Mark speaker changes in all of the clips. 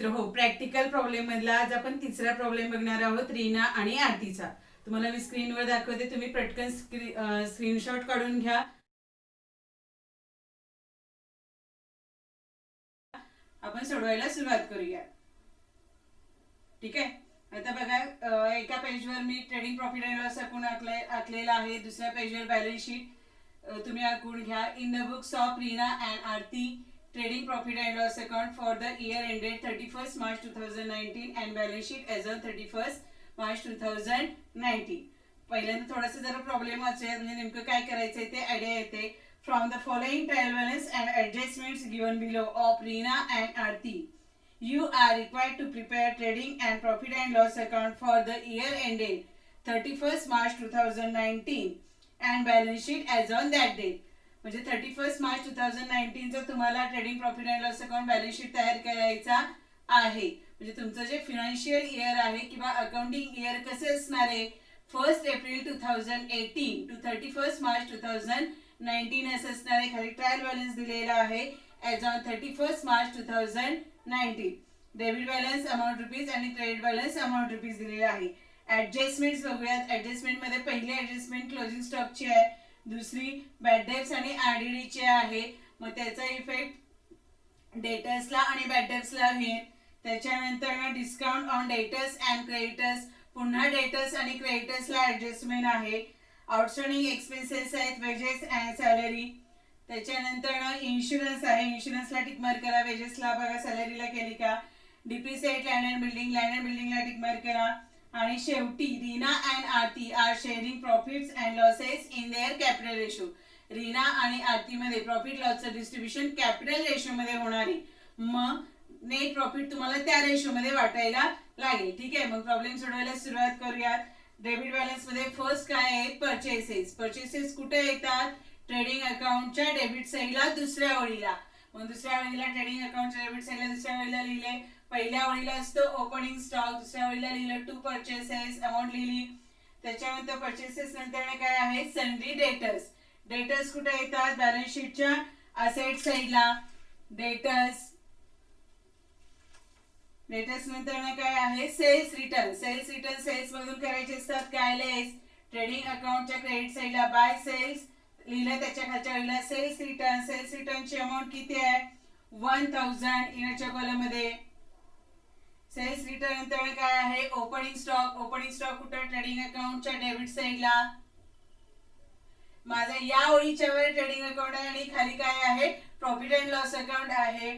Speaker 1: मित्र हो, practical problem मधला आज आपण तिसरा प्रॉब्लेम बघणार आहोत, रीना आणि आरतीचा. तुम्हाला मी स्क्रीनवर दाखवते, तुम्ही पटकन स्क्रीनशॉट काढून घ्या. आपण सोडवायला सुरुवात करूया. ठीक आहे. आता बघा, एका पेजवर मी trading profit and loss account आखलेला आहे, दुसऱ्या पेजवर बॅलन्स शीट तुम्ही आखून घ्या. In the books of Reena and Aarti trading profit and loss account for the year ended 31st March 2019 and balance sheet as on 31st March 2019. पहिल्यांदा थोडासा जरा प्रॉब्लेम असेल, म्हणजे नेमकं काय करायचंय ते आयडिया येते. From the following trial balance and adjustments given below of Reena and Aarti, you are required to prepare trading and profit and loss account for the year ended 31st March 2019 and balance sheet as on that date. म्हणजे 31st March 2019 चा तुम्हाला trading profit and loss account balance sheet तयार करायचा आहे. म्हणजे तुमचं जे financial year आहे किंवा अकाउंटिंग इयर कसे असणार आहे, 1 एप्रिल 2018 टू 31 मार्च 2019 असं असणार आहे. खाली ट्रायल बॅलन्स दिलेला आहे as on 31 March 2019. Debit balance amount rupees आणि क्रेडिट बॅलन्स अमाऊंट रुपीज दिलेला आहे. ऍडजस्टमेंट्स बघूयात. ऍडजस्टमेंट मध्ये पहिली ऍडजस्टमेंट क्लोजिंग स्टॉकची आहे, दुसरी बॅड डेब्ट्स आणि आरडीडी ची आहे. मग त्याचा इफेक्ट डेटर्सला आणि बॅड डेब्ट्सला होईल. त्याच्यानंतर discount on debtors and creditors, पुन्हा डेटर्स आणि क्रेडिटर्सला ऍडजस्टमेंट आहे. आउटस्टँडिंग एक्सपेन्सेस आहेत, वेजेस अँड सॅलरी. त्याच्यानंतर इन्शुरन्स आहे, इन्शुरन्सला टिक मार्क करा. वेजेसला बघा सॅलरीला केली का. Depreciate land and building, land and बिल्डिंगला टिक मार्क करा. आणि शेवटी Reena and Aarti are sharing profits and losses in their capital ratio. Reena आणि आरती मध्ये प्रॉफिट लॉसचं डिस्ट्रीब्युशन कॅपिटल रेशो मध्ये होणार आहे. मग नेट प्रॉफिट तुम्हाला त्या रेशो मध्ये वाटायला लागेल. ठीक आहे. मग प्रॉब्लेम सोडवायला सुरुवात करूयात. डेबिट बॅलन्स मध्ये फर्स्ट काय आहे, परचेसेस. परचेसेस कुठे येतात, ट्रेडिंग अकाउंटच्या डेबिट साईडला दुसऱ्या ओळीला. मग दुसऱ्या ओळीला ट्रेडिंग अकाउंटच्या डेबिट साईडला दुसऱ्या ओळीला लिहिले. पहिल्या ओळीला असतो ओपनिंग स्टॉक, दुसऱ्या ओळीला लिहिलं टू परचेसेस, अमाऊंट लिहिली. त्याच्यानंतर परचेसेस नंतर काय आहे, सन्ड्री डेटर्स. डेटर्स कुठे येतात, बॅलन्स शीटच्या असेट साईडला. डेटर्स नंतर काय आहे, sales return. Sales return sales मधून करायचे असतात. काय लेस ट्रेडिंग अकाउंटच्या क्रेडिट साईडला बाय सेल्स लिहिलं, त्याच्या खालच्या ओळीला सेल्स रिटर्न. सेल्स रिटर्नची अमाऊंट किती आहे, 1000 इनरच्या कॉलम मध्ये. सेल्स रिटर्न नंतर काय आहे, ओपनिंग स्टॉक. ओपनिंग स्टॉक कुठे, ट्रेडिंग अकाउंटच्या डेबिट साईडला. माझा या ओळीच्या वर ट्रेडिंग अकाउंट आहे आणि खाली काय आहे, प्रॉफिट अँड लॉस अकाउंट आहे.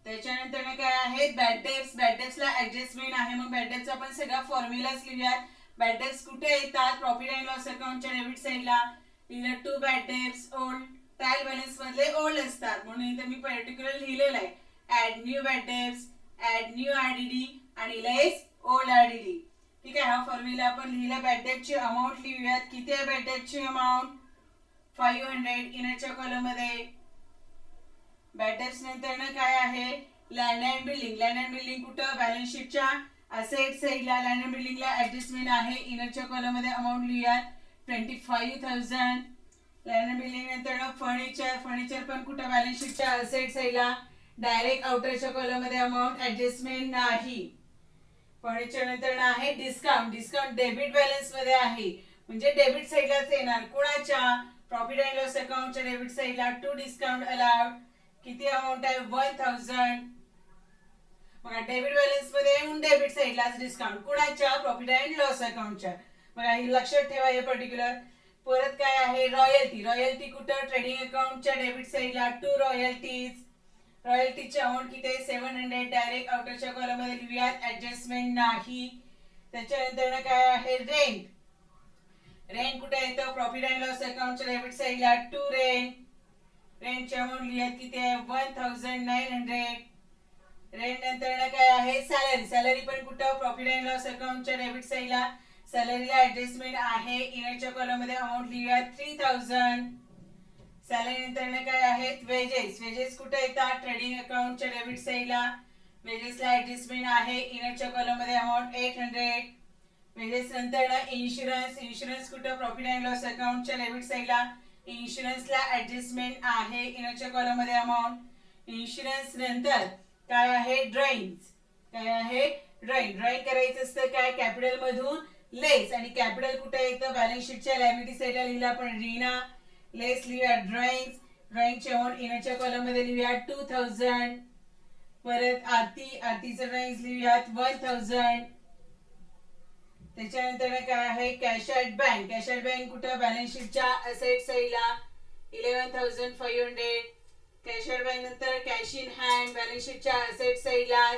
Speaker 1: त्याच्यानंतर काय आहे, बॅड डेब्ट्स. बॅड डेब्ट्सला ऍडजस्टमेंट आहे. मग बॅड डेब्ट्स आपण सगळा फॉर्म्युलाच लिहूयात. बॅड डेब्ट्स कुठे येतात, प्रॉफिट अँड लॉस अकाउंटच्या डेबिट साईडला. लिहिलं to bad debts old, trial balance मधले ओल्ड असतात म्हणून इथे मी पर्टिक्युलर लिहिलेलं आहे. Add new bad debts, add new RDD आणि लेस ओल्ड आरडीडी. ठीक आहे. हा फॉर्म्युला आपण लिहिला. बॅड डेब्टची अमाऊंट लिहूयात. किती आहे बॅड डेब्टची अमाऊंट, 500 इनरच्या कॉलम मध्ये. बॅड डेब्ट्स नंतर काय आहे, land and building. Land and building कुठं, बॅलन्स शीटच्या असेट साईडला. लँड अँड बिल्डिंगला ऍडजस्टमेंट आहे. इनरच्या कॉलम मध्ये अमाऊंट लिहूयात 25,000. लँड अँड बिल्डिंग नंतर फर्निचर. फर्निचर पण कुठं, बॅलन्स शीटच्या असेट साईडला. डायरेक्ट आउटरच्या कॉलम मध्ये अमाऊंट ऍडजस्टमेंट नाही. फर्निचर नंतर आहे डिस्काउंट. डिस्काउंट डेबिट बॅलन्स मध्ये आहे म्हणजे डेबिट साईडलाच येणार. कुणाच्या, प्रॉफिट अँड लॉस अकाउंटच्या डेबिट साईडला. To discount allowed. किती अमाऊंट आहे, 1000. बघा डेबिट बॅलन्स मध्ये येऊन डेबिट साईडलाच डिस्काउंट. कुणाच्या, प्रॉफिट अँड लॉस अकाउंटच्या. बघा हे लक्षात ठेवा हे पर्टिक्युलर. परत काय आहे, रॉयल्टी. रॉयल्टी कुठं, ट्रेडिंग अकाउंटच्या डेबिट साईडला. To royalties. रॉयल्टीची अमाऊंट किती आहे, 700. डायरेक्ट आउटरच्या कॉलम मध्ये लिहूयात, ऍडजस्टमेंट नाही. त्याच्यानंतर काय आहे, रेंट. रेंट कुठे येतं, प्रॉफिट अँड लॉस अकाउंटच्या डेबिट साईडला. To rent. रेंटची अमाऊंट लिहूयात किती आहे, 1900. रेंट नंतर काय आहे, सॅलरी. सॅलरी पण कुठं, प्रॉफिट अँड लॉस अकाउंटच्या डेबिट साईडला. सॅलरीला ऍडजस्टमेंट आहे. इनरच्या कॉलम मध्ये अमाऊंट लिहूयात 3000. सॅलरी नंतर काय आहेत, वेजेस. वेजेस कुठे येतात, ट्रेडिंग अकाउंटच्या डेबिट साईडला. वेजेसला ऍडजस्टमेंट आहे. इनरच्या कॉलम मध्ये अमाऊंट 800. वेजेस नंतर इन्शुरन्स. इन्शुरन्स कुठं, प्रॉफिट अँड लॉस अकाउंटच्या डेबिट साईडला. इन्शुरन्सला ऍडजस्टमेंट आहे. इनरच्या कॉलम मध्ये अमाऊंट. इन्शुरन्स नंतर काय आहे ड्रॉइंग. काय आहे ड्रॉइंग. ड्रॉइंग करायचं असतं काय कॅपिटल मधून लेस. आणि कॅपिटल कुठे येतं बॅलन्स शीटच्या लायबिलिटी साईडला लिहिलं आपण रीना. लेस लिहूया ड्रॉइंग. ड्रॉइंगच्या अमाऊंट इनरच्या कॉलम मध्ये लिहूया 2000. परत आरतीचं ड्रॉइंग लिहूयात 1000. त्याच्यानंतर काय आहे cash at bank. Cash at bank कुठं बॅलन्स शीटच्या असेट साईडला 11,500. कॅश ॲट बँक नंतर कॅश इन हँड बॅलन्स शीटच्या असेट साईडला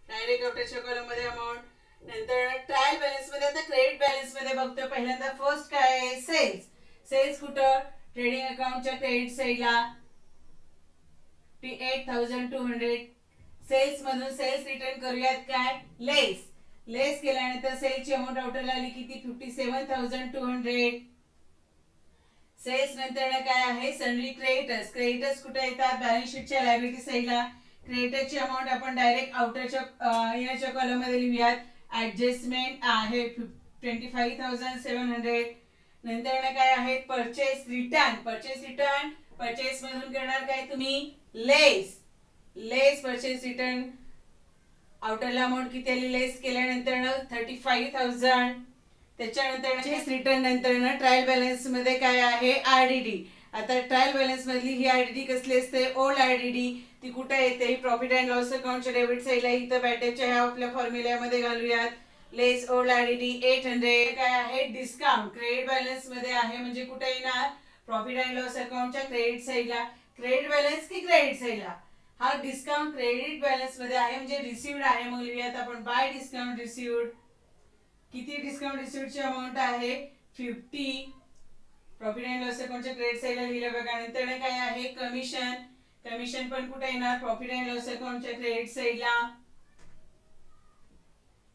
Speaker 1: डायरेक्ट आउटरच्या कॉलम मध्ये अमाऊंट. नंतर ट्रायल बॅलन्स मध्ये आता क्रेडिट बॅलन्स मध्ये बघतो. पहिल्यांदा फर्स्ट काय आहे सेल्स. सेल्स कुठं ट्रेडिंग अकाउंटच्या क्रेडिट साईडला 8,200. सेल्स मधून सेल्स रिटर्न करूयात काय लेस. लेस केल्यानंतर सेल्सची अमाऊंट आउटरला आली किती 57,200. सेल्स नंतर काय आहे सनरी क्रेडिटर्स. क्रेडिटर्स कुठे येतात बॅलन्स शीटच्या लायबिलिटी साईडला. क्रेडिटरची अमाऊंट आपण डायरेक्ट आउटरच्या इनरच्या कॉलम मध्ये लिहूयात. ऍडजस्टमेंट आहे 25,700. नंतर काय आहे purchase return. Purchase return purchase मधून करणार काय तुम्ही लेस. लेस परचेस रिटर्न आउटरला अमाऊंट किती आली लेस केल्यानंतर 35,000. त्याच्यानंतर परचेस रिटर्न नंतर ट्रायल बॅलन्स मध्ये काय आहे आरडीडी. आता ट्रायल बॅलन्स मधली ही आरडीडी कसली असते ओल्ड आरडीडी. ती कुठे येते ही प्रॉफिट अँड लॉस अकाउंटच्या डेबिट साईडला. इथं बॅटेच्या ह्या आपल्या फॉर्म्युल्यामध्ये घालूयात. लेस ओल्ड आरडीडी 800. काय आहे डिस्काउंट. क्रेडिट बॅलन्स मध्ये आहे म्हणजे कुठे येणार प्रॉफिट अँड लॉस अकाउंटच्या क्रेडिट साईडला. क्रेडिट बॅलन्स की क्रेडिट साईडला. हा डिस्काउंट क्रेडिट बॅलन्स मध्ये आहे म्हणजे रिसिव्ड आहे. मग लिहूयात आपण बाय डिस्काउंट रिसिव्ड. किती डिस्काउंट रिसिव्डची अमाऊंट आहे 50. प्रॉफिट अँड लॉस अकाउंटच्या क्रेडिट साईडला लिहिलं बघा. नंतर काय आहे कमिशन. कमिशन पण कुठे येणार प्रॉफिट अँड लॉस अकाउंटच्या क्रेडिट साईडला.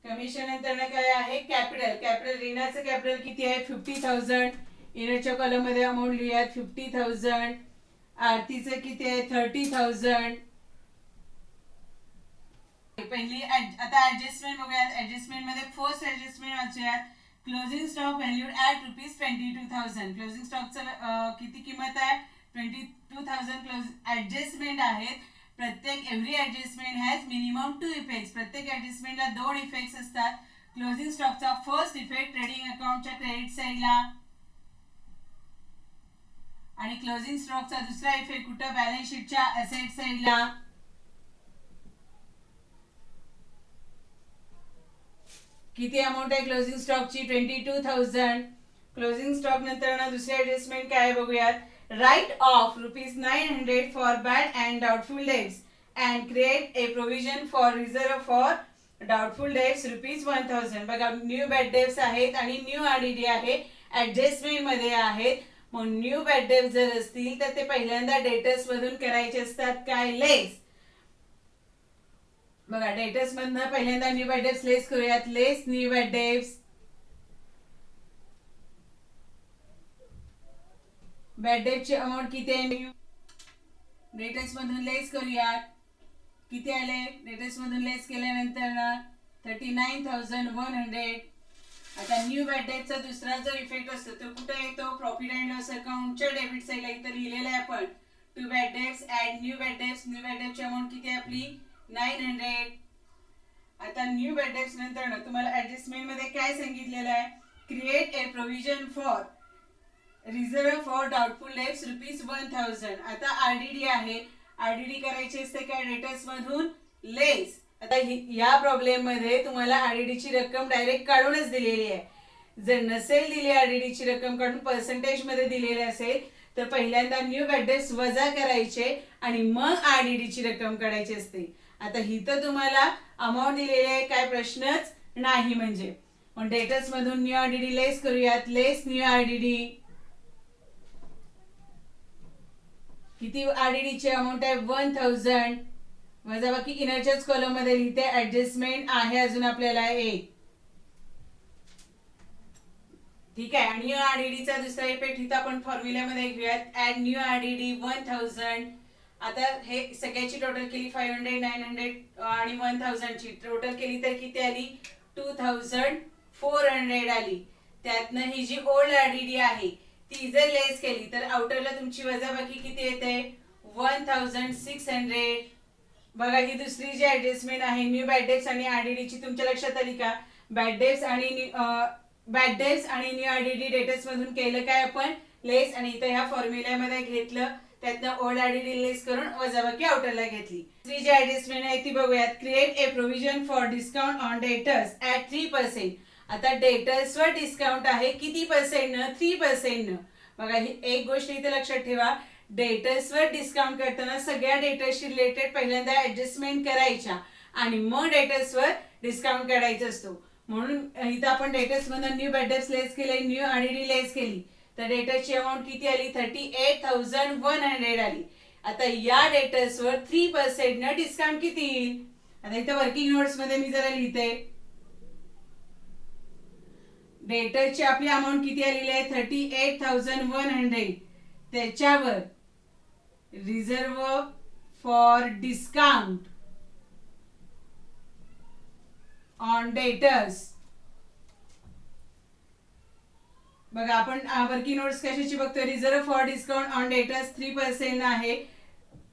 Speaker 1: कमिशन नंतर काय आहे कॅपिटल. कॅपिटल ऋणाचं कॅपिटल किती आहे 50,000. इनरच्या कॉलम मध्ये अमाऊंट लिहूयात 50,000. आरतीचं किती आहे 30,000. पहिली आता ऍडजस्टमेंट बघूयात. ऍडजस्टमेंट मध्ये फर्स्ट ऍडजस्टमेंट वाचूयात. Closing stock valued at ₹22,000. Closing स्टॉकचं किती किंमत आहे 22,000. क्लोज ऍडजस्टमेंट आहेत. प्रत्येक every adjustment has minimum 2 effects. प्रत्येक ऍडजस्टमेंटला 2 इफेक्ट्स असतात. क्लोजिंग स्टॉकचा फर्स्ट इफेक्ट ट्रेडिंग अकाउंटच्या क्रेडिट साईडला आणि क्लोजिंग स्टॉकचा दुसरा इफेक्ट कुठं बॅलन्स शीटच्या असेट साईडला. किती अमाऊंट आहे क्लोजिंग स्टॉकची 22,000. क्लोजिंग स्टॉक नंतर दुसरे ऍडजस्टमेंट काय बघूयात. Write off ₹900 for bad and doubtful debts and create a provision for reserve for doubtful debts ₹1,000. बघा न्यू बॅड डेब्ट्स आहेत आणि न्यू आरडीडी आहे ऍडजस्टमेंट मध्ये आहेत. मग न्यू बॅड डेब्ट्स जर असतील तर ते पहिल्यांदा डेटर्स मधून करायचे असतात काय लेस. बघा डेटर्स मधनं पहिल्यांदा न्यू बॅड डेब्ट्स लेस करूयात. Less new bad debts. Bad डेब्टची अमाऊंट किती आहे डेटर्स मधून लेस करूयात. किती आले डेटर्स मधून लेस केल्यानंतर 39,100. आता न्यू बॅड डेब्टचा दुसरा जो इफेक्ट असतो तो कुठे येतो प्रॉफिट अँड लॉस अकाउंटच्या डेबिट साईडला. इथं लिहिलेलं आहे आपण to bad debts add new bad debts. New bad डेब्टची अमाऊंट किती आहे आपली 900. आता न्यू बॅड डेब्ट्स नंतर तुम्हाला ऍडजस्टमेंट मध्ये काय सांगितलेलं आहे create a provision for reserve for doubtful debts ₹1,000. आता आरडीडी आहे. आरडीडी करायची असते काय डेटर्स मधून लेस. आता या प्रॉब्लेम मध्ये तुम्हाला आरडीडीची रक्कम डायरेक्ट काढूनच दिलेली आहे. जर नसेल दिली आरडीडीची रक्कम काढून पर्सेंटेज मध्ये दिलेली असेल तर पहिल्यांदा न्यू बॅड डेब्ट्स वजा करायचे आणि मग आरडीडीची रक्कम काढायची असते. आता इथं तुम्हाला अमाऊंट दिलेली आहे काय प्रश्नच नाही म्हणजे. मग डेटर्स मधून न्यू आरडीडी लेस करूयात. Less new RDD. किती आरडीडीची अमाऊंट आहे 1,000. वजाबाकी इनरच्याच कॉलम मध्ये लिहिते. ऍडजस्टमेंट आहे अजून आपल्याला एक. ठीक आहे. न्यू आरडीडीचा दुसरा इफेक्ट इथं आपण फॉर्म्युल्यामध्ये घेऊयात. Add new RDD 1,000. आता हे सगळ्याची टोटल केली 500 900 आणि 1,000 ची टोटल केली तर किती आली 2,400 आली. त्यातनं ही जी ओल्ड आरडीडी आहे ती जर लेस केली तर आउटरला तुमची वजाबाकी किती येते 1,600. बघा ही दुसरी जी ऍडजस्टमेंट आहे न्यू बॅड डेट्स आणि आरडीडी ची, तुमच्या लक्षात आली का? बॅड डेट्स आणि न्यू आरडीडी डेटर्स मधून केलं काय आपण? लेस, आणि इथं ह्या फॉर्म्युल्यामध्ये घेतलं, त्यातनं ओल्ड आरडीडी लेस करून वजाबाकी आउटरला घेतली. दुसरी जी ऍडजस्टमेंट आहे ती बघूयात. Create a provision for discount on debtors at 3%. आता डेटर्स वर डिस्काउंट आहे किती पर्सेंट न? 3% न. बघा ही एक गोष्ट इथे लक्षात ठेवा, डेटर्स वर डिस्काउंट करताना सगळ्या डेटर्सशी रिलेटेड पहिल्यांदा ऍडजस्टमेंट करायच्या आणि मग डेटर्स वर डिस्काउंट काढायचा असतो. म्हणून इथं आपण डेटर्स मधून न्यू बॅडर्स लेस केले, न्यू आरडीडी लेस केली, तर डेटर्सची अमाऊंट किती आली? 38,100 आली. आता या डेटर्स वर 3% न डिस्काउंट किती येईल? आता इथं वर्किंग नोट्स मध्ये मी जरा लिहिते. डेटर्सची आपली अमाऊंट किती आलेली आहे? 38,100. त्याच्यावर reserve for discount on debtors. बघा आपण वर्किंग नोट्स कशाची बघतोय? Reserve for discount on debtors 3% आहे.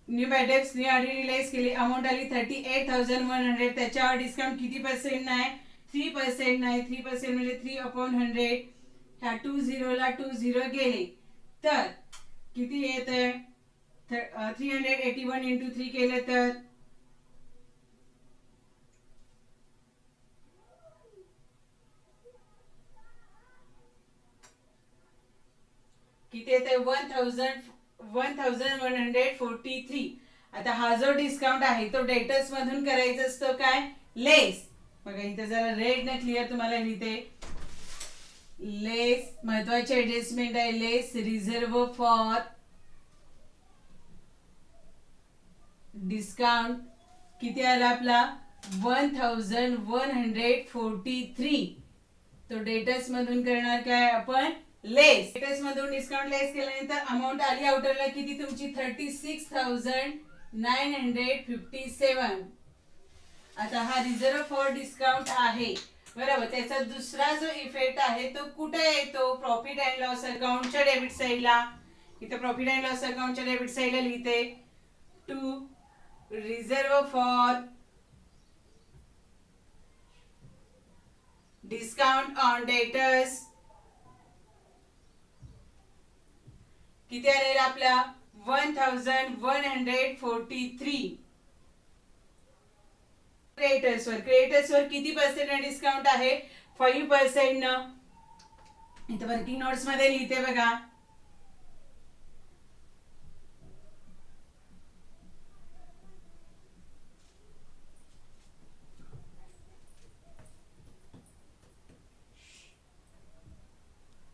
Speaker 1: न्यू बॅडेप्स न्यू आरडीडी लेस केली, अमाऊंट आली 38,100. त्याच्यावर डिस्काउंट किती पर्सेंट नाही? 3% नाही. 3% म्हणजे 3/100. ह्या 20 ला 20 गेले तर किती येत आहे? 381 इंटू 3 केले तर किती येते? 1143. आता हा जो डिस्काउंट आहे तो डेटर्स मधून करायचा असतो काय? लेस. बघा इथे जरा रेड ने क्लिअर तुम्हाला लिहिते. लेस महत्वाची ऍडजस्टमेंट आहे. लेस रिझर्व फॉर डिस्काउंट किती आला आपला? 1143. तो डेटर्स मधून करणार काय आपण? लेस. डेटर्स मधून डिस्काउंट लेस केल्यानंतर अमाऊंट आली आउटरला किती तुमची? 36,957. आता हा रिझर्व फॉर डिस्काउंट आहे बरोबर. त्याचा दुसरा जो इफेक्ट आहे तो कुठे येतो? प्रॉफिट अँड लॉस अकाउंटच्या डेबिट साईडला. इथे प्रॉफिट अँड लॉस अकाउंटच्या डेबिट साईडला लिहिते to reserve for discount on debtors. किती आलेला आपला? 1143. क्रिएटर्सवर किती पर्सेंट डिस्काउंट आहे? 5% न. इथे वर्किंग नोट्स मध्ये लिहिते बघा.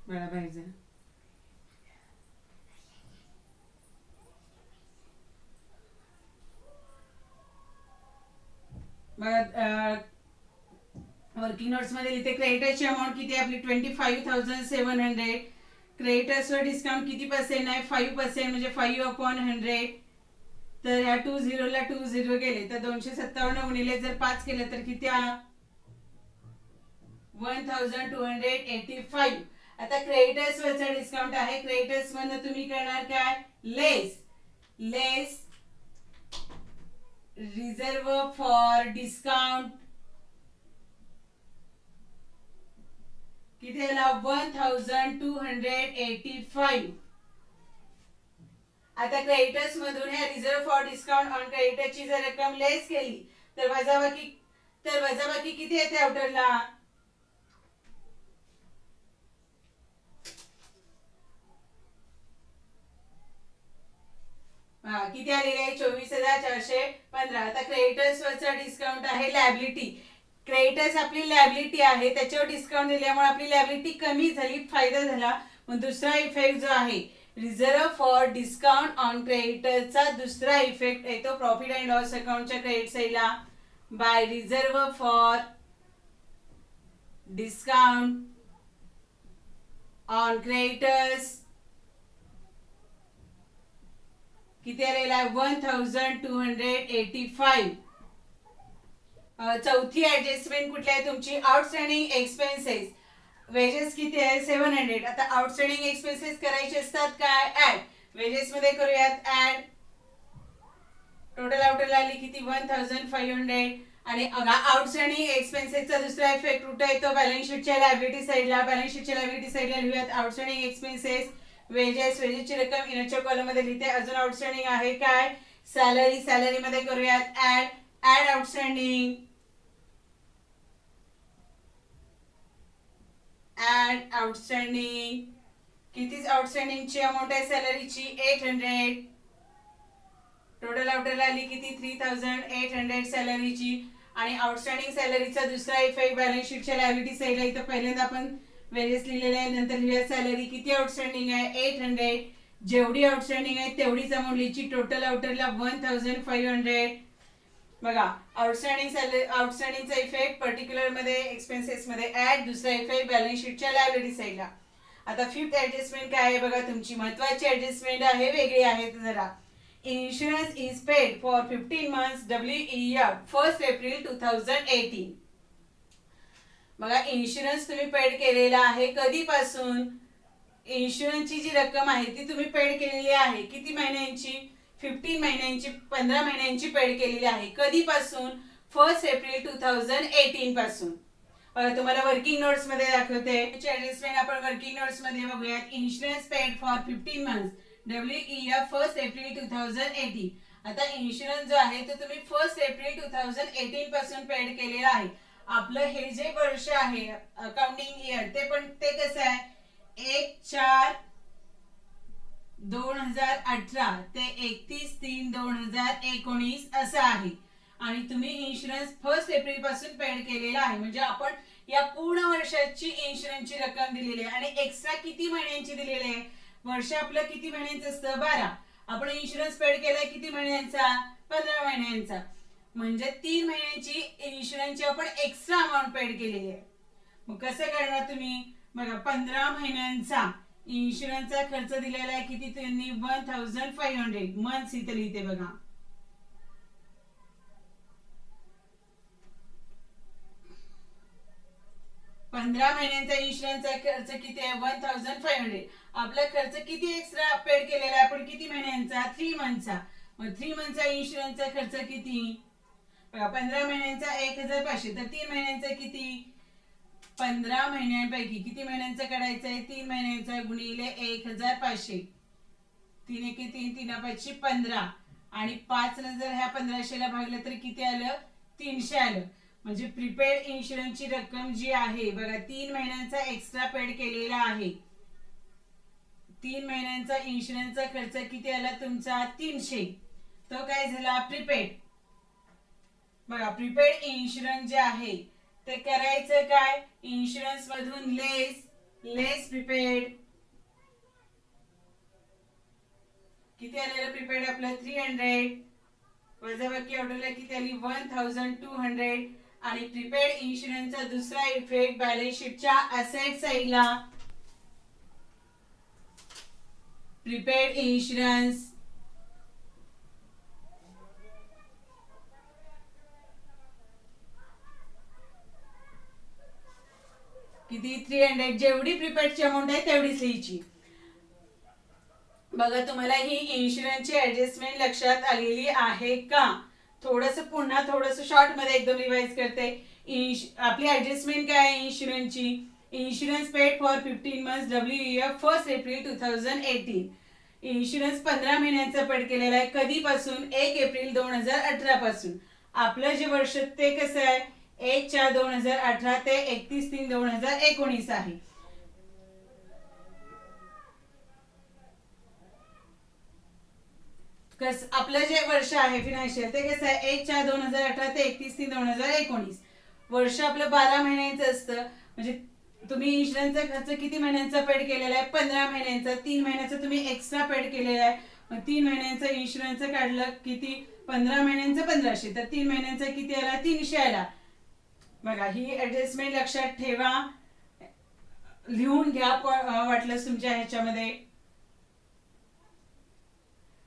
Speaker 1: बघा पाहिजे वर्किंग नोट्स मध्ये लिहिते. क्रेडिटरची अमाऊंट किती आपली? 25,700. क्रेडिटर्सवर डिस्काउंट किती पर्सेंट आहे? 5% म्हणजे 5/100. तर ह्या 20 ला 20 गेले तर 257 गुणिले जर 5 केले तर किती आला? 1285. आता क्रेडिटर्स वरचा डिस्काउंट आहे. क्रेडिटर्स मधून तुम्ही करणार काय? लेस. लेस रिझर्व फॉर डिस्काउंट किती आला? 1285. आता क्रेडिटर्स मधून ह्या रिझर्व फॉर डिस्काउंट ऑन क्रेडिटरची जर रक्कम लेस केली तर वजाबाकी किती येते आउटरला? किती आलेले आहे? 24,415. आता क्रेडिटर्स वरचा डिस्काउंट आहे लॅबिलिटी. क्रेडिटर्स आपली लॅबिलिटी आहे, त्याच्यावर डिस्काउंट दिल्यामुळे आपली लॅबिलिटी कमी झाली, फायदा झाला. मग दुसरा इफेक्ट जो आहे रिझर्व फॉर डिस्काउंट ऑन क्रेडिटरचा दुसरा इफेक्ट येतो प्रॉफिट अँड लॉस अकाउंटच्या क्रेडिट साईडला. By reserve for discount on creditors किती आलेला आहे? 1285. चौथी ऍडजस्टमेंट कुठली आहे तुमची? Outstanding expenses. वेजेस किती आहे? 700. आता आउटस्टँडिंग एक्सपेन्सेस करायचे असतात काय? ऍड. वेजेस मध्ये करूयात ऍड. टोटल आउटरला आली किती 1500. आणि आउटस्टँडिंग एक्सपेन्सेसचा दुसरा इफेक्ट कुठे येतो बॅलन्स शीटच्या लायबिलिटी साईडला. बॅलन्स शीटच्या लायबिलिटी साईडला लिहूयात आउटस्टँडिंग एक्सपेन्सेस वेजेसची रक्कम इनरच्या कॉलम मध्ये लिहिते. अजून आउटस्टँडिंग आहे काय सॅलरी मध्ये करूयात ऍड आउटस्टँडिंग कितीच आउटस्टँडिंगची अमाऊंट आहे सॅलरीची 800. टोटल आउटरला आली किती 3800 सॅलरीची. आणि आउटस्टँडिंग सॅलरीचा दुसरा इफेक्ट बॅलन्स शीटच्या लायबिलिटी साईडला इथं पहिल्यांदा आपण वेजेस लिहिलेले आहे नंतर लिहूया सॅलरी किती आउटस्टँडिंग आहे 800. जेवढी आउटस्टँडिंग आहे तेवढीच अमाऊंट लिहायची. टोटल आउटरला 1500. बघा आउटस्टँडिंगचा इफेक्ट पर्टिक्युलर मध्ये एक्सपेन्सेस मध्ये ऍड दुसरा इफेक्ट बॅलन्स शीटच्या लायबिलिटी साईडला. आता फिफ्थ ऍडजस्टमेंट काय आहे बघा तुमची महत्वाची ऍडजस्टमेंट आहे वेगळी आहे जरा. Insurance is paid for 15 months WEF 1st April 2018. बघा इन्शुरन्स तुम्ही पेड केलेला आहे कधीपासून. इन्शुरन्सची जी रक्कम आहे ती तुम्ही पेड केलेली आहे किती महिन्यांची 15 महिन्यांची 15 महिन्यांची पेड केलेली आहे. कधीपासून 1st एप्रिल 2018 पासून. बघा तुम्हाला वर्किंग नोट्स मध्ये दाखवते. ऍडजस्टमेंट आपण वर्किंग नोट्स मध्ये बघूयात. Insurance paid for 15 months WEF 1st April 2018. आता इन्शुरन्स जो आहे तो तुम्ही 1st एप्रिल 2018 पासून पेड केलेला आहे. आपलं हे जे वर्ष आहे अकाउंटिंग इयर ते कसं आहे 1/4/2018 ते 31/3/2019 असं आहे. आणि तुम्ही इन्शुरन्स 1st एप्रिल पासून पेड केलेला आहे म्हणजे आपण या पूर्ण वर्षाची इन्शुरन्सची रक्कम दिलेली आहे. आणि एक्स्ट्रा किती महिन्यांची दिलेली आहे. वर्ष आपलं किती महिन्यांचं असतं 12. आपण इन्शुरन्स पेड केलाय किती महिन्यांचा 15 महिन्यांचा. म्हणजे 3 महिन्यांची इन्शुरन्सची आपण एक्स्ट्रा अमाऊंट पेड केलेली आहे. मग कसं करणार तुम्ही बघा 15 महिन्यांचा इन्शुरन्सचा खर्च दिलेला आहे किती त्यांनी 1500 मंथ्स इथे लिहिते बघा. पंधरा महिन्यांचा इन्शुरन्सचा खर्च किती आहे 1500. आपला खर्च किती एक्स्ट्रा पेड केलेला आहे आपण किती महिन्यांचा 3 मंथचा. मग 3 मंथचा इन्शुरन्सचा खर्च किती बघा 15 महिन्यांचा 1500 तर 3 महिन्यांचा किती 15 महिन्यांपैकी किती महिन्यांचा काढायचा आहे 3 महिन्यांचा गुणिले 1500. 3 एके 3 3 5 15 आणि 5 ने जर ह्या 1500 ला भागलं तर किती आलं 300 आलं. म्हणजे प्रीपेड इन्शुरन्सची रक्कम जी आहे बघा 3 महिन्यांचा एक्स्ट्रा पेड केलेला आहे. 3 महिन्यांचा इन्शुरन्सचा खर्च किती आला तुमचा 300. तो काय झाला प्रीपेड. बघा प्रीपेड इन्शुरन्स जे आहे ते करायचं काय इन्शुरन्स मधून लेस प्रीपेड किती आलेलं प्रीपेड आपलं 300 वजाबाकी ऑर्डरला किती आली 1200. आणि प्रीपेड इन्शुरन्सचा दुसरा इफेक्ट बॅलन्स शीटच्या असेट साइडला प्रीपेड इन्शुरन्स किती 300. जेवढी प्रीपेडची अमाऊंट आहे तेवढीच लिहायची. बघा तुम्हाला ही इन्शुरन्सची ऍडजस्टमेंट लक्षात आलेली आहे का. पुन्हा थोडस शॉर्ट मध्ये एकदम रिवाइज करते. आपली ऍडजस्टमेंट काय आहे इन्शुरन्सची. Insurance paid for 15 months WEF 1st April 2018. Insurance 15 महिन्यांचा पेड केलेला आहे कधीपासून 1 एप्रिल 2018 पासून. आपलं जे वर्ष ते कसं आहे 1/4/2018 ते 31/3/2019 आहे. आपलं जे वर्ष आहे फिनान्शियल ते कसं आहे 1/4/2018 ते 31/3/2019. वर्ष आपलं 12 महिन्यांचं असतं. म्हणजे तुम्ही इन्शुरन्सचा खर्च किती महिन्यांचा पेड केलेला आहे 15 महिन्यांचा. 3 महिन्याचा तुम्ही एक्स्ट्रा पेड केलेला आहे. मग 3 महिन्यांचा इन्शुरन्सचं काढलं किती 15 महिन्यांचं 1500 तर 3 महिन्यांचा किती आला 300 आला. बघा ही ऍडजस्टमेंट लक्षात ठेवा लिहून घ्या वाटलं तुमच्या ह्याच्यामध्ये.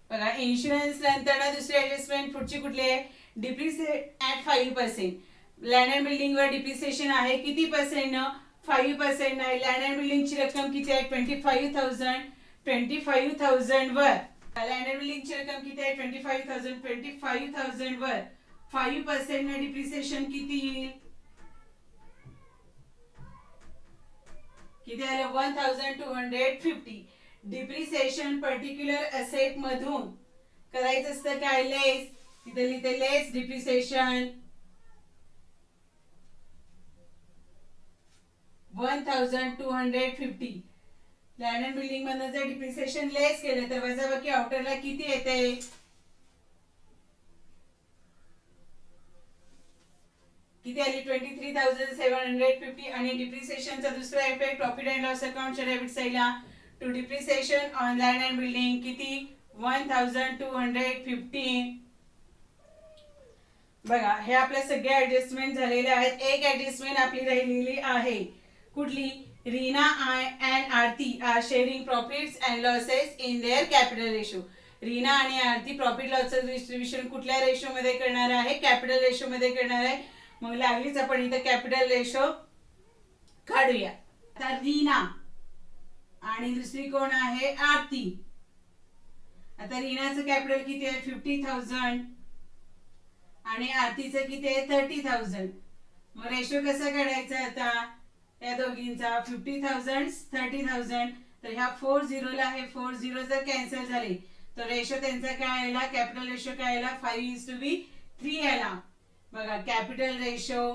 Speaker 1: बघा इन्शुरन्स नंतर दुसरी ऍडजस्टमेंट पुढची कुठली आहे depreciate at 5%. Land and building वर डिप्रिसिएशन आहे किती पर्सेंट 5% आहे. लँड अँड बिल्डिंगची रक्कम किती आहे 25,000 वर लँड अँड बिल्डिंगची रक्कम किती आहे 25,000. 25,000 वर 5% ने डिप्रिसिएशन किती येईल? किती आलं? 1250. डिप्रिसिएशन पर्टिक्युलर असेट मधून करायचं असतं काय? लेस. तिथे लिहिते लेस डिप्रिसिएशन 1250. लँड अँड बिल्डिंग मधनं जर डिप्रिसिएशन लेस केलं तर वजाबाकी आउटरला किती येते? किती आली? 23,750. आणि डिप्रिसिएशनचा दुसरा इफेक्ट प्रॉफिट अँड लॉस अकाउंटच्या डेबिट साईडला to depreciation on land and building किती? 1250. बघा हे आपल्या सगळ्या ऍडजस्टमेंट झालेल्या आहेत. एक ऍडजस्टमेंट आपली राहिलेली आहे. कुठली? Reena and Aarti are sharing profits and losses in their capital ratio. Reena आणि आरती प्रॉफिट लॉसचं डिस्ट्रीब्युशन कुठल्या रेशो मध्ये करणार आहे? कॅपिटल रेशो मध्ये करणार आहे. मग लागलीच आपण इथे कॅपिटल रेशो काढूया. आता रीना आणि दुसरी कोण आहे? आरती. आता रीनाचं कॅपिटल किती आहे? 50,000 आणि आरतीचं किती आहे? 30,000. मग रेशो कसा काढायचा आता या दोघींचा? 50,000 30,000. तर ह्या 40 ला हे 40 जर कॅन्सल झाले तर रेशो त्यांचा काय आला? कॅपिटल रेशो काय आला? 5:3 आला. बघा कॅपिटल रेशो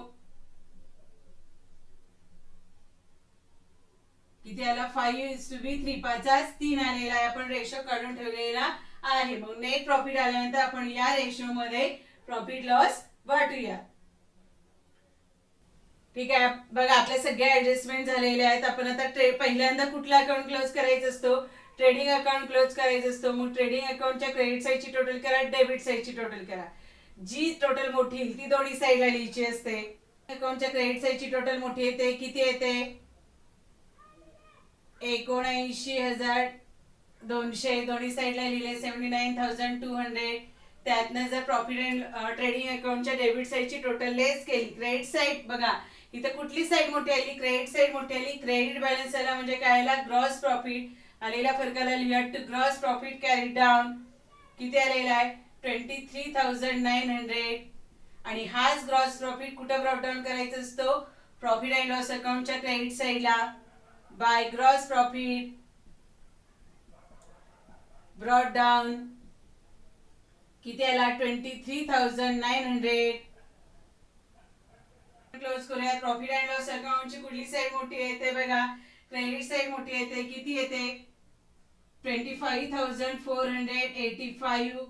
Speaker 1: किती आला? 5:3. 5/3 आलेला आहे. आपण रेशो काढून ठेवलेला आहे. मग नेट प्रॉफिट आल्यानंतर आपण या रेशो मध्ये प्रॉफिट लॉस वाटूया. ठीक आहे. बघा आपल्या सगळ्या ऍडजस्टमेंट झालेल्या आहेत. आपण आता पहिल्यांदा कुठला अकाउंट क्लोज करायचा असतो? ट्रेडिंग अकाउंट क्लोज करायचा असतो. मग ट्रेडिंग अकाउंटच्या क्रेडिट साईडची टोटल करा, डेबिट साईडची टोटल करा. जी टोटल मोठी येईल ती दोन्ही साईडला लिहायची असते. अकाउंटच्या क्रेडिट साईडची टोटल मोठी येते. किती येते? 79,200. दोन्ही साईडला लिहिले 79,200. त्यातनं जर प्रॉफिट अँड ट्रेडिंग अकाउंटच्या डेबिट साईडची टोटल लेस केली, क्रेडिट साईड बघा इथे कुठली साईड मोठी आली? क्रेडिट साईड मोठी आली. क्रेडिट बॅलन्स आला म्हणजे काय आला? Gross profit. आलेला फरकाला लिहूया to gross profit carry down. किती आलेला आहे? 23,900. आणि हाच ग्रॉस प्रॉफिट कुठं ब्रॉट डाऊन करायचा असतो? प्रॉफिट अँड लॉस अकाउंटच्या क्रेडिट साईडला by gross profit brought down. किती आला? 23,900. क्लोज करूया. प्रॉफिट अँड लॉस अकाउंटची कुठली साईड मोठी येते? बघा क्रेडिट साईड मोठी येते. किती येते? 25,485.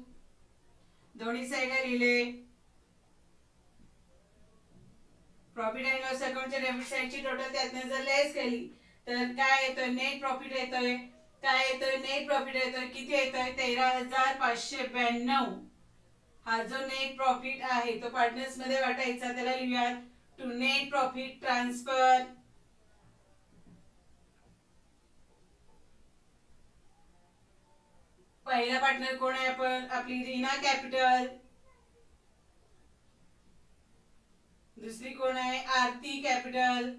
Speaker 1: दोन्ही साईडला लिहिले. प्रॉफिट अँड लॉस अकाउंटच्या डेबिट साईडची टोटल त्यातनं जर लेस केली तर काय येतोय? नेट प्रॉफिट येतोय. काय येतोय? नेट प्रॉफिट येतोय. किती येतोय? 13,592. हा जो नेट प्रॉफिट आहे तो पार्टनर्स मध्ये वाटायचा. त्याला लिहूया टू नेट प्रॉफिट ट्रान्सफर. पहिला पार्टनर कोण आहे? आपण आपली रीना कॅपिटल. दुसरी कोण आहे? आरती कॅपिटल.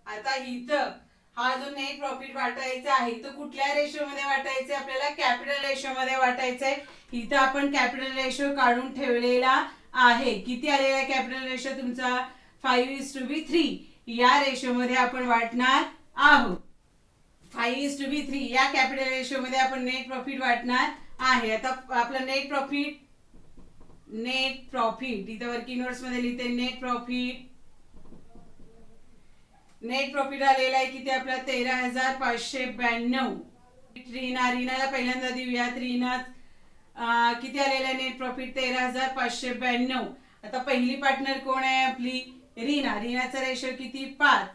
Speaker 1: आता इथं हा जो नेट प्रॉफिट वाटायचा आहे तो कुठल्या रेशो मध्ये वाटायचा? आपल्याला कॅपिटल रेशो मध्ये वाटायचंय. इथं आपण कॅपिटल रेशो काढून ठेवलेला आहे. किती आलेला आहे कॅपिटल रेशो तुमचा? 5:3. या रेशो मध्ये आपण वाटणार आहोत. 5:3 या कॅपिटल रेशो मध्ये आपण नेट प्रॉफिट वाटणार आहे. आता आपलं नेट प्रॉफिट इथं वर्किंग नोट्स मध्ये लिहिते नेट प्रॉफिट आलेला आहे किती? आपला 13,592. रीनाला पहिल्यांदा देऊयात. रीना किती आलेला आहे नेट प्रॉफिट? 13,592. आता पहिली पार्टनर कोण आहे? आपली रीना. रीनाचा रेशो किती? 5.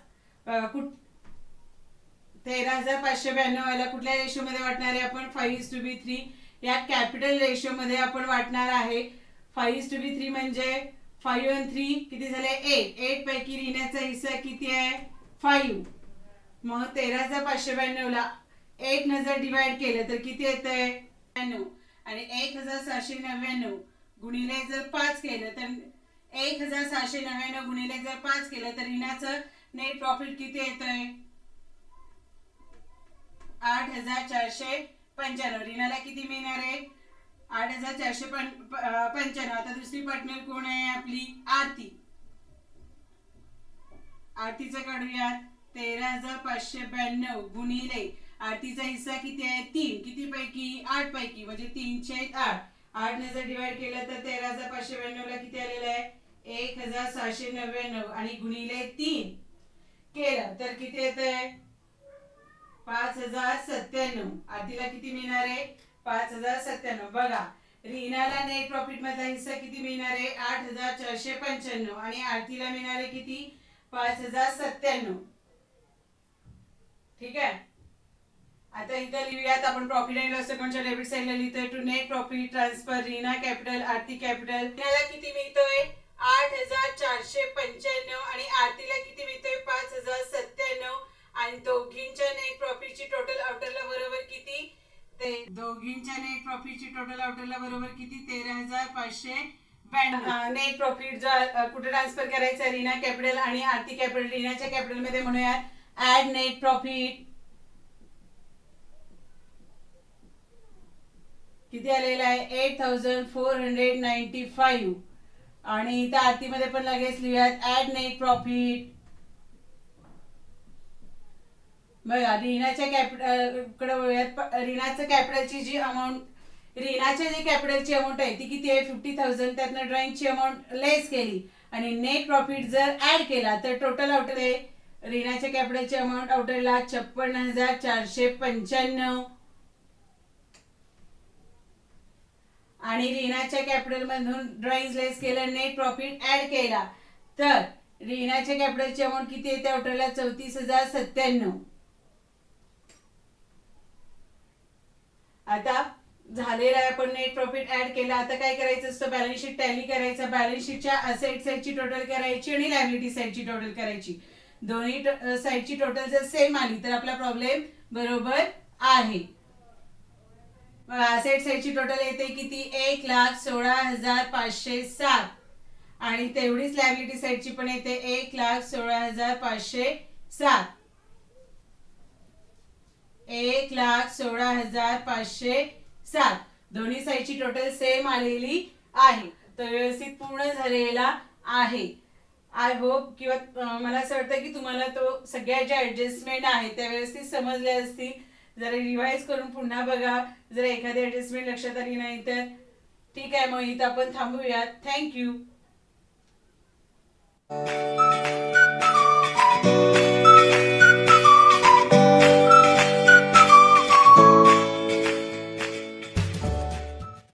Speaker 1: 13,592 वाला कुठल्या रेशो मध्ये वाटणार आहे आपण? 5:3. या कॅपिटल रेशो मध्ये आपण वाटणार आहे. 5:3 म्हणजे 5 आणि 3 किती झाले? 8. 8 पैकी रीनाचा हिस्सा किती आहे? 5. मग 13,592 ला 8 ने जर डिवाइड केलं तर किती येतंय? 99. आणि 1,799 गुणिले जर 5 केलं तर 1,799 गुणिले जर 5 केलं तर रीनाचं नेट प्रॉफिट किती येतंय? 8,400 95. रीनाला किती मिळणार आहे? 8495. आता दुसरी पार्टनर कोण आहे आपली? आरती. आरतीचं काढूयात. 13592 गुणिले आरतीचा हिस्सा किती आहे? 3. किती पैकी? 8 पैकी, म्हणजे 3/8. 8 ने जर डिवाइड केलं तर 13592 ला किती आलेलं आहे? 1699. आणि गुणिले 3 केलं तर किती येतंय? 5097. आरतीला किती मिळणार आहे? 5097. बघा, रीनाला नेट प्रॉफिट मधला हिस्सा किती मिळणार आहे? 8495. आणि आरतीला मिळणार आहे किती? 5097. ठीक आहे. आता इथं लिहूयात आपण प्रॉफिट अँड लॉस अकाउंटच्या डेबिट साइडला लिहितोय to net profit transfer Reena capital Aarti capital. रीनाला किती मिळतोय? 8495. आणि आरतीला किती मिळतोय? 5097. आणि दोघींच्या नेट प्रॉफिटची टोटल आउटरला बरोबर किती? ते दोघींच्या नेट प्रॉफिटची टोटल आउटरला बरोबर किती? 13592. नेट प्रॉफिट कुठे ट्रान्सफर करायचं? रीना कॅपिटल आणि आरती कॅपिटल. रीनाच्या कॅपिटल मध्ये म्हणूयात ऍड नेट प्रॉफिट. किती आलेला आहे? 8495. आणि इथं आरतीमध्ये पण लगेच लिहूयात ऍड नेट प्रॉफिट. बघा, रीनाच्या कॅपिटल कडे वळूयात. रीनाचं कॅपिटलची जी अमाऊंट, रीनाच्या जी कॅपिटलची अमाऊंट आहे ती किती आहे? 50,000. त्यातनं ड्रॉइंगची अमाऊंट लेस केली आणि नेट प्रॉफिट जर ऍड केला तर टोटल आउटर आहे रीनाच्या कॅपिटलची अमाऊंट आउटरला 56,495. आणि रीनाच्या कॅपिटल मधून ड्रॉइंग लेस केलं, नेट प्रॉफिट ऍड केला तर रीनाच्या कॅपिटलची अमाऊंट किती येते आउटरला? 34,097. आता झालेला आहे, आपण नेट प्रॉफिट ऍड केला. आता काय करायचं असतं? बॅलन्स शीट टॅली करायचं. बॅलन्स शीटच्या असेट साइडची टोटल करायची आणि लायबिलिटी साइडची टोटल करायची. दोन्ही साइडची टोटल जर सेम आली तर आपला प्रॉब्लेम बरोबर आहे. असेट साइडची टोटल येते किती? 1,16,507. आणि तेवढीच लायबिलिटी साइडची पण येते 1,16,507. 1,16,507. दोन्ही साइडची टोटल सेम आलेली आहे. तर व्यवस्थित पूर्ण झालेला आहे. आय होप, किंवा मला असं वाटतं की तुम्हाला तो सगळ्या ज्या ऍडजस्टमेंट आहेत त्या व्यवस्थित समजल्या असतील. जरा रिवाइज करून पुन्हा बघा. जर एखादी ऍडजस्टमेंट लक्षात आली नाही तर ठीक आहे, मग इथं आपण थांबूयात. थँक्यू.